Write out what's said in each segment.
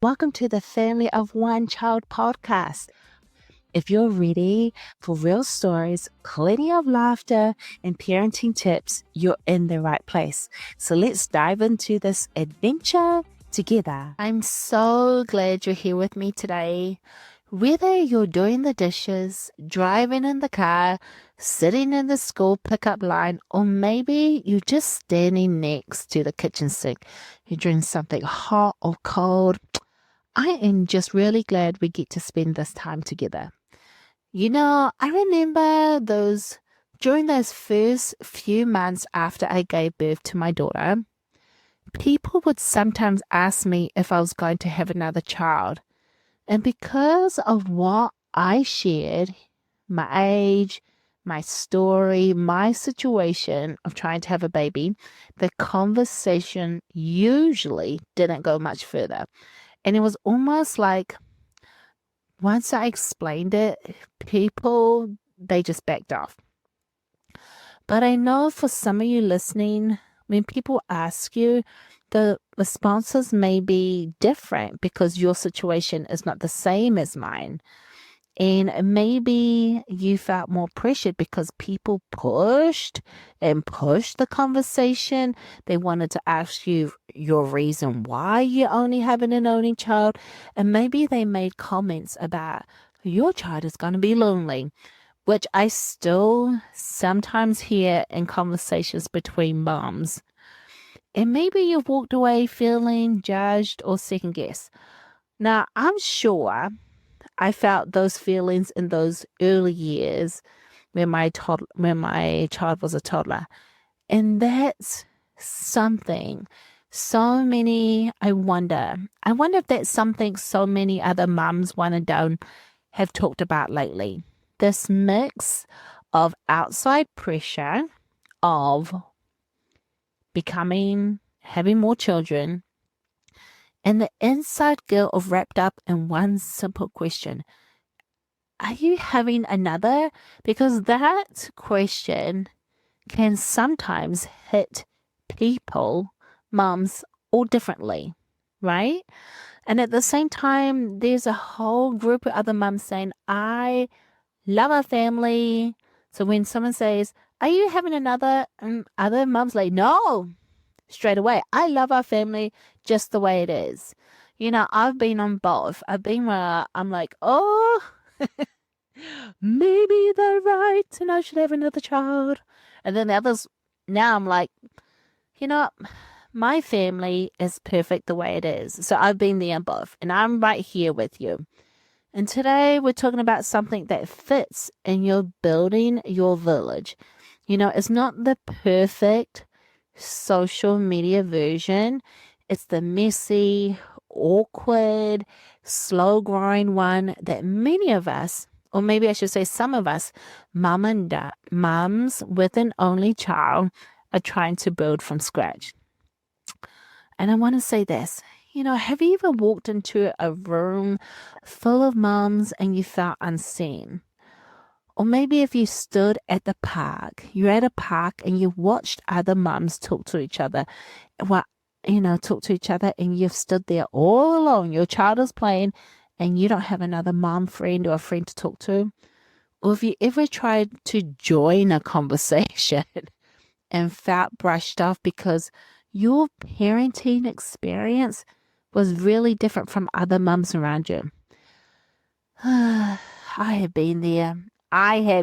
Welcome to the Family of One Child podcast. If you're ready for real stories, plenty of laughter, and parenting tips, you're in the right place. So let's dive into this adventure together. I'm so glad you're here with me today. Whether you're doing the dishes, driving in the car, sitting in the school pickup line, or maybe you're just standing next to the kitchen sink, you're doing something hot or cold, I am just really glad we get to spend this time together. I remember during those first few months after I gave birth to my daughter, people would sometimes ask me if I was going to have another child. And because of what I shared, my age, my story, my situation of trying to have a baby, the conversation usually didn't go much further. And it was almost like once I explained it, they just backed off. But I know for some of you listening, when people ask you, the responses may be different because your situation is not the same as mine. And maybe you felt more pressured because people pushed and pushed the conversation. They wanted to ask you your reason why you're only having an only child. And maybe they made comments about your child is going to be lonely, which I still sometimes hear in conversations between moms. And maybe you've walked away feeling judged or second guessed. Now, I'm sure I felt those feelings in those early years when my child was a toddler. And that's something I wonder if that's something so many other mums, one and done, have talked about lately. This mix of outside pressure of having more children, and the inside guilt of wrapped up in one simple question. Are you having another? Because that question can sometimes hit people, mums, all differently, right? And at the same time, there's a whole group of other mums saying, I love our family. So when someone says, are you having another? Other mums like, no, straight away. I love our family just the way it is. I've been on both. I've been where I'm like, oh, maybe they're right and I should have another child. And then the others, now I'm like, you know, my family is perfect the way it is. So I've been there on both and I'm right here with you. And today we're talking about something that fits in your building your village. It's not the perfect social media version. It's the messy, awkward, slow growing one that many of us, or maybe I should say some of us, mums with an only child are trying to build from scratch. And I want to say this, have you ever walked into a room full of mums and you felt unseen? Or maybe if you stood at the park, you're at a park and you watched other mums talk to each other. Talk to each other and you've stood there all alone. Your child is playing and you don't have another mom friend or a friend to talk to. Or if you ever tried to join a conversation and felt brushed off because your parenting experience was really different from other mums around you. I have been there.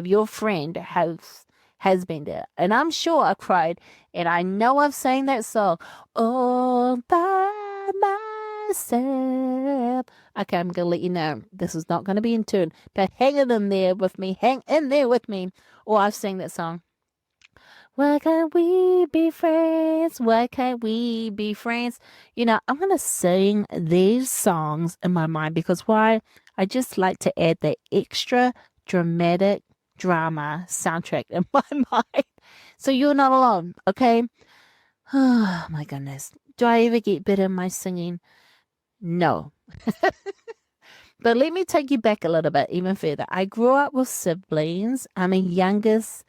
Your friend has been there. And I'm sure I cried. And I know I've sang that song all by myself. Okay, I'm going to let you know. This is not going to be in tune. But hang in there with me. Hang in there with me. Or I've sang that song. Why can't we be friends? Why can't we be friends? I'm going to sing these songs in my mind because why? I just like to add the extra dramatic drama soundtrack in my mind. So you're not alone, okay? Oh my goodness. Do I ever get better in my singing? No. But let me take you back a little bit, even further. I grew up with siblings. I'm a youngest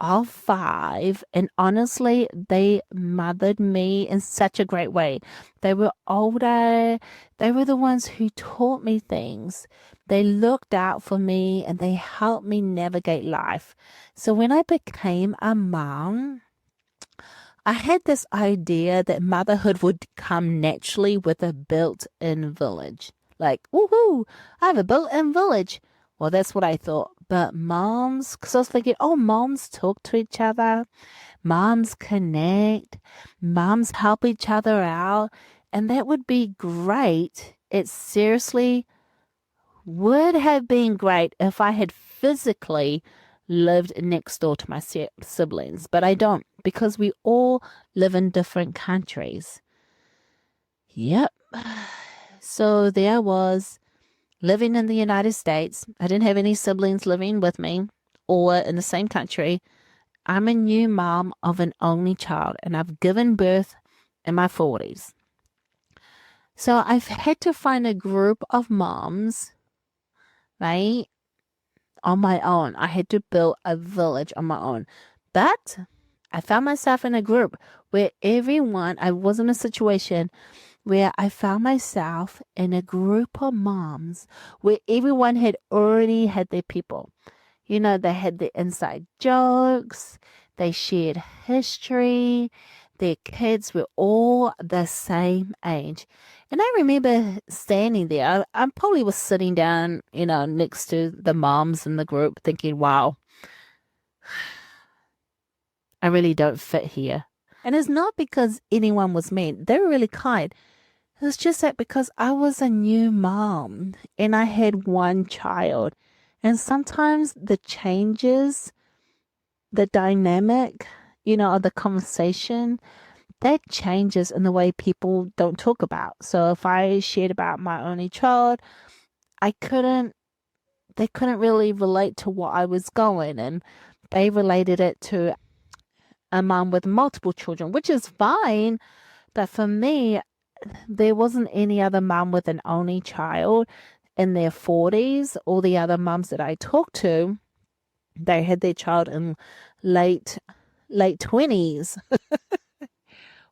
of 5, and honestly, they mothered me in such a great way. They were older. They were the ones who taught me things. They looked out for me and they helped me navigate life. So when I became a mom, I had this idea that motherhood would come naturally with a built-in village. Like, woohoo, I have a built-in village. Well, that's what I thought. But moms, because I was thinking, oh, moms talk to each other, moms connect, moms help each other out, and that would be great. It seriously would have been great if I had physically lived next door to my siblings, but I don't because we all live in different countries. Yep. So there I was living in the United States. I didn't have any siblings living with me or in the same country. I'm a new mom of an only child and I've given birth in my 40s. So I've had to find a group of moms, right? On my own. I had to build a village on my own. But I found myself in a group where I was in a situation where I found myself in a group of moms where everyone had already had their people. You know, they had their inside jokes, they shared history, their kids were all the same age. And I remember standing there. I probably was sitting down, next to the moms in the group thinking, wow, I really don't fit here. And it's not because anyone was mean. They were really kind. It was just that because I was a new mom and I had one child. And sometimes the changes, the dynamic, of the conversation, that changes in the way people don't talk about. So if I shared about my only child, they couldn't really relate to what I was going, and they related it to a mom with multiple children, which is fine. But for me, there wasn't any other mom with an only child in their 40s. All the other moms that I talked to, they had their child in late 20s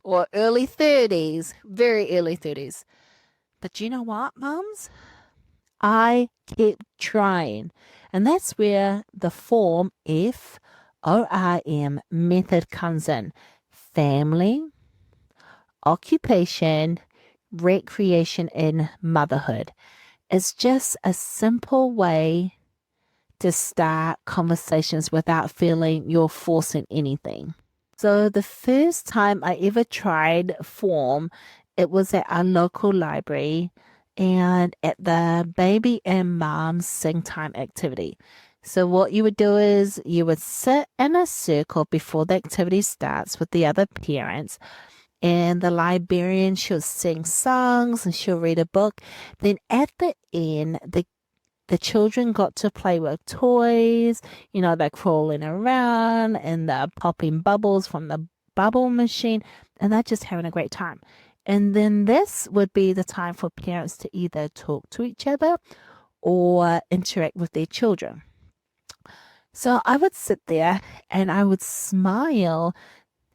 or early 30s, very early 30s. But you know what, moms? I kept trying. And that's where the form FORM method comes in. Family, occupation, recreation, and motherhood. It's just a simple way to start conversations without feeling you're forcing anything. So the first time I ever tried form, it was at our local library and at the baby and mom sing time activity. So what you would do is you would sit in a circle before the activity starts with the other parents, and the librarian, she'll sing songs and she'll read a book. Then at the end, the children got to play with toys. They're crawling around and they're popping bubbles from the bubble machine, and they're just having a great time. And then this would be the time for parents to either talk to each other or interact with their children. So I would sit there and I would smile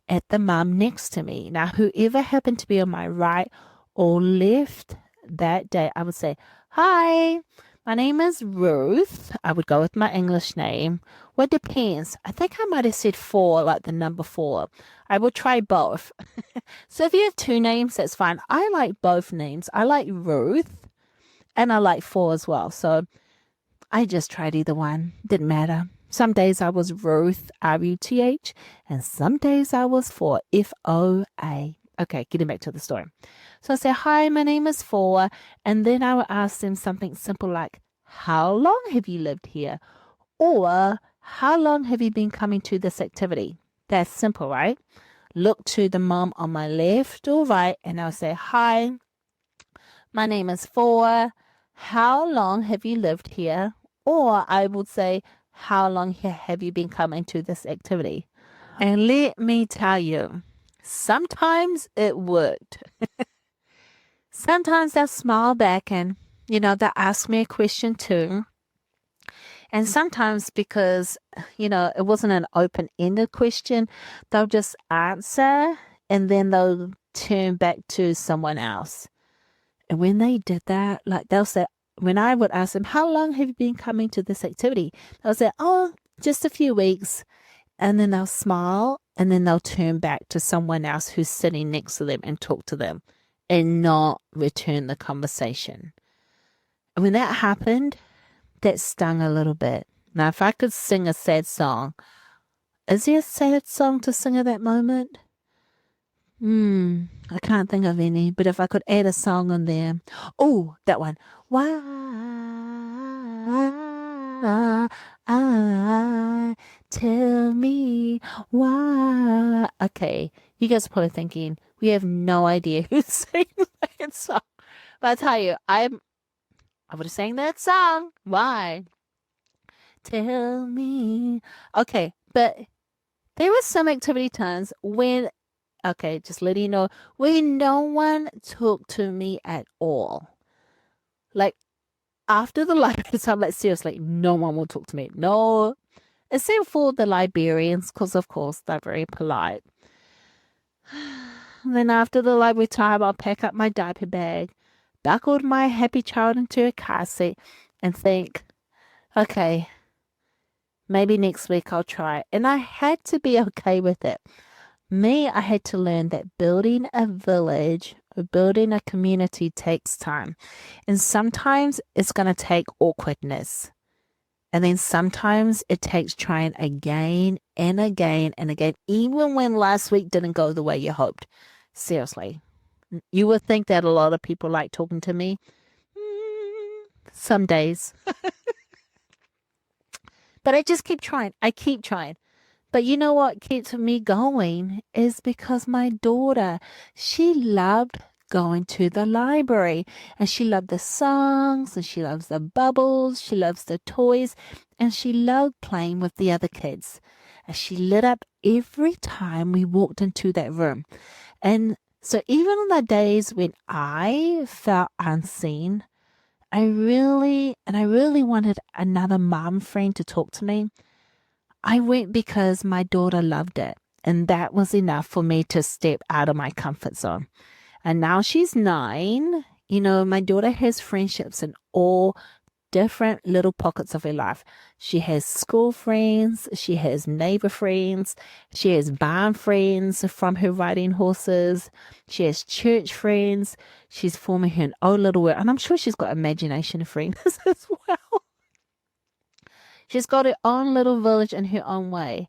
at the mom next to me. Now, whoever happened to be on my right or left that day, I would say, hi, my name is Ruth. I would go with my English name. Well, it depends. I think I might have said 4, like the number 4. I will try both. So if you have 2 names, that's fine. I like both names. I like Ruth and I like 4 as well. So I just tried either one. Didn't matter. Some days I was Ruth, Ruth, and some days I was 4, FOA. Okay, getting back to the story. So I say, hi, my name is 4. And then I would ask them something simple like, how long have you lived here? Or how long have you been coming to this activity? That's simple, right? Look to the mom on my left or right, and I'll say, hi, my name is 4. How long have you lived here? Or I would say, how long have you been coming to this activity? And let me tell you, sometimes it worked. Sometimes they'll smile back and, they'll ask me a question too. And sometimes because, it wasn't an open-ended question, they'll just answer and then they'll turn back to someone else. And when they did that, like they'll say, when I would ask them, how long have you been coming to this activity? They'll say, oh, just a few weeks. And then they'll smile and then they'll turn back to someone else who's sitting next to them and talk to them and not return the conversation. And when that happened, that stung a little bit. Now, if I could sing a sad song, is there a sad song to sing at that moment? I can't think of any, but if I could add a song on there. Oh, that one. Why tell me why? Okay, you guys are probably thinking, we have no idea who's singing that song. But I tell you, I would have sang that song. Why? Tell me. Okay, but there were some activity times when, okay, just letting you know, when no one talked to me at all. Like, after the library time, like, seriously, no one will talk to me. No, except for the librarians, because, of course, they're very polite. Then after the library time, I'll pack up my diaper bag, buckle my happy child into a car seat, and think, okay, maybe next week I'll try. And I had to be okay with it. I had to learn that building a village or building a community takes time. And sometimes it's going to take awkwardness. And then sometimes it takes trying again and again and again, even when last week didn't go the way you hoped. Seriously. You would think that a lot of people like talking to me. Some days. But I just keep trying. I keep trying. But you know what keeps me going is because my daughter, she loved going to the library and she loved the songs and she loves the bubbles, she loves the toys, and she loved playing with the other kids. And she lit up every time we walked into that room. And so even on the days when I felt unseen, I really wanted another mom friend to talk to me. I went because my daughter loved it, and that was enough for me to step out of my comfort zone. And now she's 9. My daughter has friendships in all different little pockets of her life. She has school friends, she has neighbor friends, she has barn friends from her riding horses, she has church friends, she's forming her own little world, and I'm sure she's got imagination friends as well. She's got her own little village in her own way.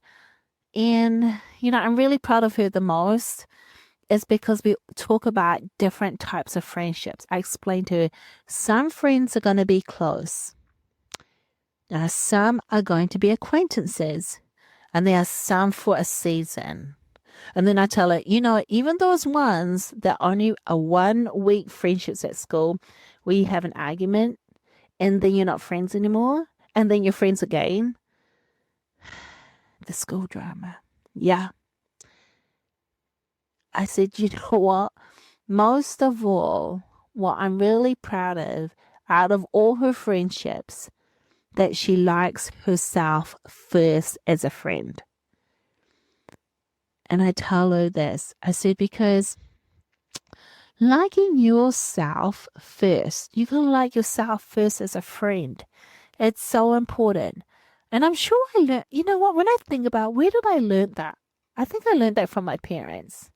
And, I'm really proud of her the most is because we talk about different types of friendships. I explained to her, some friends are going to be close. Some are going to be acquaintances. And there are some for a season. And then I tell her, even those ones that only are 1 week friendships at school, where you have an argument and then you're not friends anymore. And then you're friends again. The school drama. Yeah. I said, you know what? Most of all, what I'm really proud of, out of all her friendships, that she likes herself first as a friend. And I tell her this. I said, because liking yourself first, you can like yourself first as a friend. It's so important. And I'm sure I learned, you know what, when I think about where did I learn that? I think I learned that from my parents.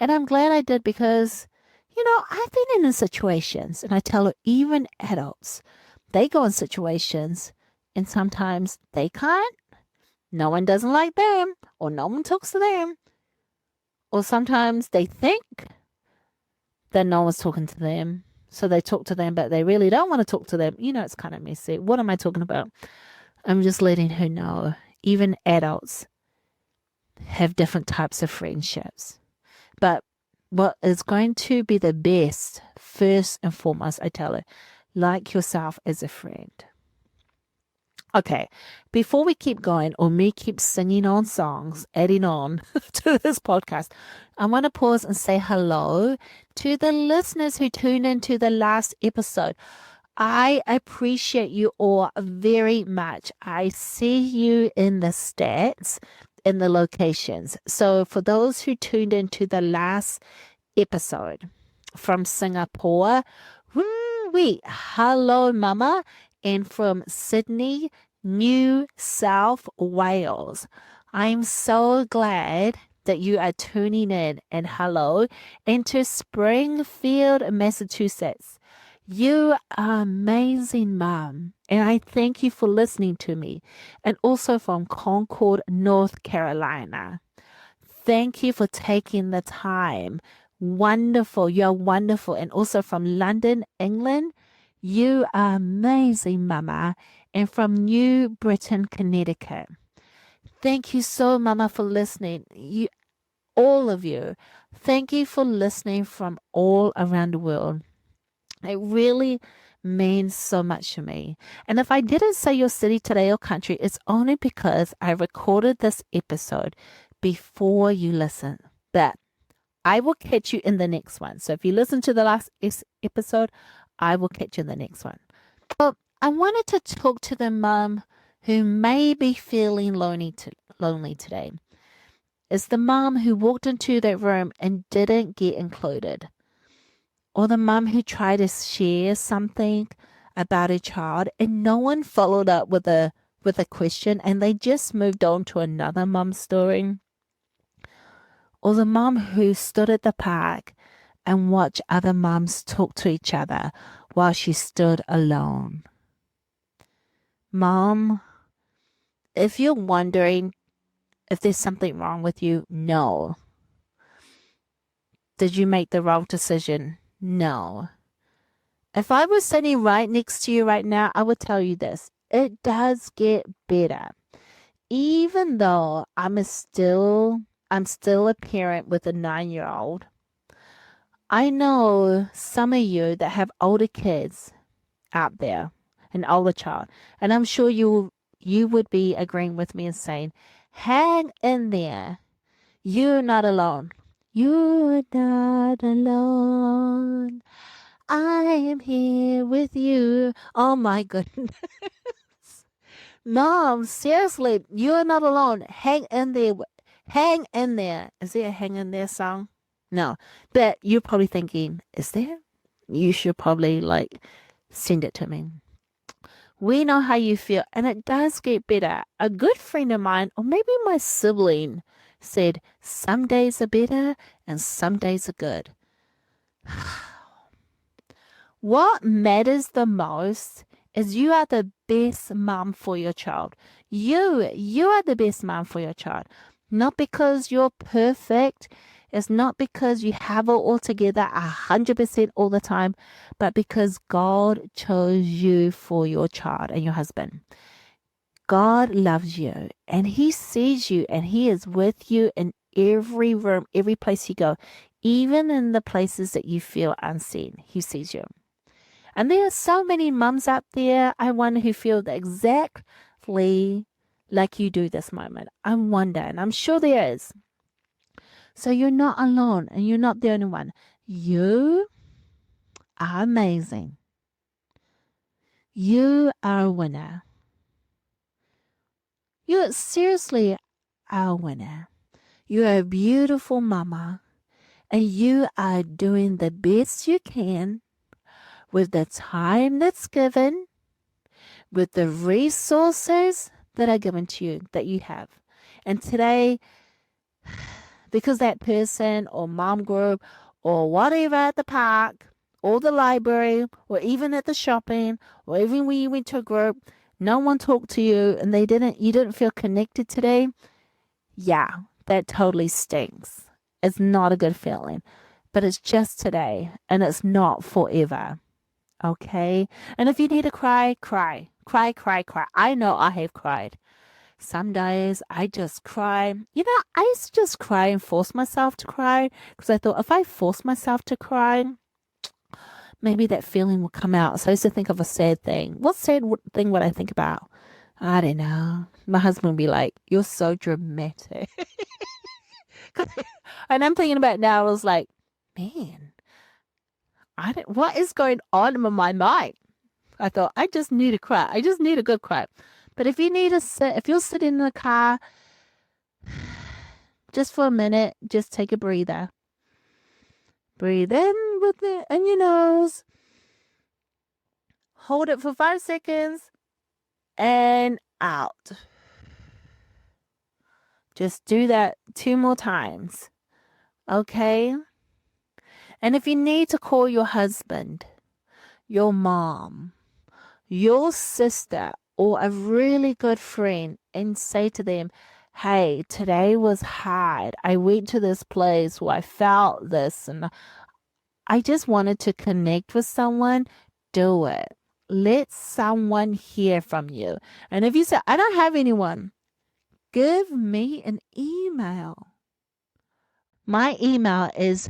And I'm glad I did because, I've been in situations, and I tell her, even adults, they go in situations and sometimes they can't. No one doesn't like them, or no one talks to them. Or sometimes they think that no one's talking to them. So they talk to them, but they really don't want to talk to them. It's kind of messy. What am I talking about? I'm just letting her know, even adults have different types of friendships. But what is going to be the best, first and foremost, I tell her, like yourself as a friend. Okay, before we keep going or me keep singing on songs, adding on to this podcast, I want to pause and say hello to the listeners who tuned into the last episode. I appreciate you all very much. I see you in the stats, in the locations. So for those who tuned into the last episode from Singapore, woo-wee, hello, Mama, and from Sydney, New South Wales. I'm so glad that you are tuning in and hello into Springfield, Massachusetts. You are amazing, Mom. And I thank you for listening to me. And also from Concord, North Carolina. Thank you for taking the time. Wonderful. You're wonderful. And also from London, England. You are amazing, Mama. And from New Britain, Connecticut. Thank you so, Mama, for listening. All of you. Thank you for listening from all around the world. It really means so much to me. And if I didn't say your city today or country, it's only because I recorded this episode before you listen. But I will catch you in the next one. So if you listen to the last episode, I will catch you in the next one. Well, I wanted to talk to the mom who may be feeling lonely today. It's the mom who walked into that room and didn't get included. Or the mom who tried to share something about a child and no one followed up with a question and they just moved on to another mom's story. Or the mom who stood at the park and watched other moms talk to each other while she stood alone. Mom, if you're wondering if there's something wrong with you, no. Did you make the wrong decision? No. If I was sitting right next to you right now, I would tell you this. It does get better. Even though I'm still a parent with a 9-year-old. I know some of you that have older kids out there, an older child, and I'm sure you would be agreeing with me and saying, hang in there. You're not alone. You're not alone. I am here with you. Oh my goodness. Mom, seriously, you're not alone. Hang in there. Hang in there. Is there a hang in there song? No. But you're probably thinking, is there? You should probably send it to me. We know how you feel, and it does get better. A good friend of mine, or maybe my sibling, said, some days are better and some days are good. What matters the most is you are the best mom for your child. You are the best mom for your child. Not because you're perfect. It's not because you have it all together 100% all the time, but because God chose you for your child and your husband. God loves you and He sees you and He is with you in every room, every place you go, even in the places that you feel unseen. He sees you. And there are so many mums out there, I wonder, who feel exactly like you do this moment. I wonder, and I'm sure there is. So you're not alone and you're not the only one. You are amazing. You are a winner. You seriously are a winner. You're a beautiful mama and you are doing the best you can with the time that's given, with the resources that are given to you, that you have. And today, because that person or mom group or whatever at the park or the library or even at the shopping or even when you went to a group, no one talked to you and you didn't feel connected today, yeah, that totally stinks. It's not a good feeling. But it's just today and it's not forever. Okay? And if you need to cry, cry. Cry, cry, cry. I know I have cried. Some days I just cry. I used to just cry and force myself to cry because I thought if I force myself to cry, maybe that feeling will come out. So I used to think of a sad thing. What sad thing would I think about? I don't know. My husband would be like, you're so dramatic. And I'm thinking about it now, I was like, man, what is going on in my mind? I thought, I just need a cry. I just need a good cry. But if you need to sit, if you're sitting in the car, just for a minute, just take a breather. Breathe in with it in your nose. Hold it for 5 seconds and out. Just do that 2 more times. Okay? And if you need to call your husband, your mom, your sister, or a really good friend and say to them, hey, today was hard. I went to this place where I felt this and I just wanted to connect with someone. Do it. Let someone hear from you. And if you say, I don't have anyone, give me an email. My email is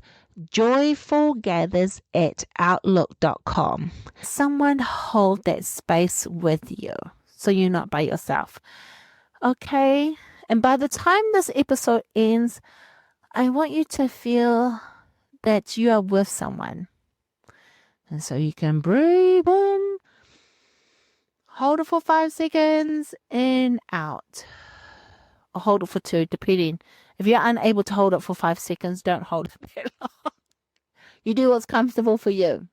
joyfulgathers@outlook.com. Someone hold that space with you so you're not by yourself. Okay? And by the time this episode ends, I want you to feel that you are with someone. And so you can breathe in, hold it for 5 seconds, and out. Or hold it for 2, depending. If you're unable to hold it for 5 seconds, don't hold it that long. You do what's comfortable for you.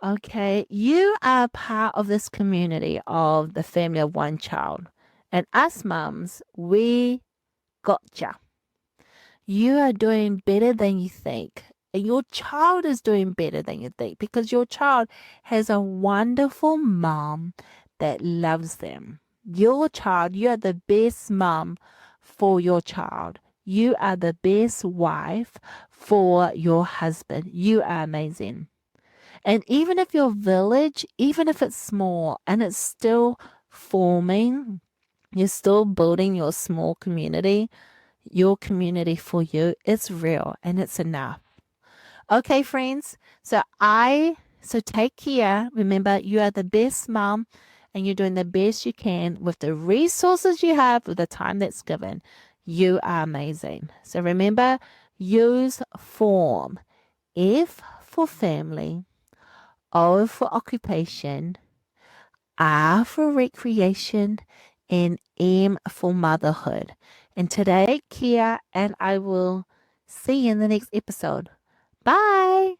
Okay, you are part of this community of the family of one child. And us mums, we gotcha. You are doing better than you think. And your child is doing better than you think because your child has a wonderful mom that loves them. Your child, you are the best mom for your child. You are the best wife for your husband. You are amazing. And even if your village, even if it's small and it's still forming, you're still building your small community, your community for you, it's real and it's enough. Okay, friends. So take care. Remember, you are the best mom and you're doing the best you can with the resources you have, with the time that's given. You are amazing. So remember, use form. F for family, O for occupation, R for recreation, and M for motherhood. And today, Kia, and I will see you in the next episode. Bye.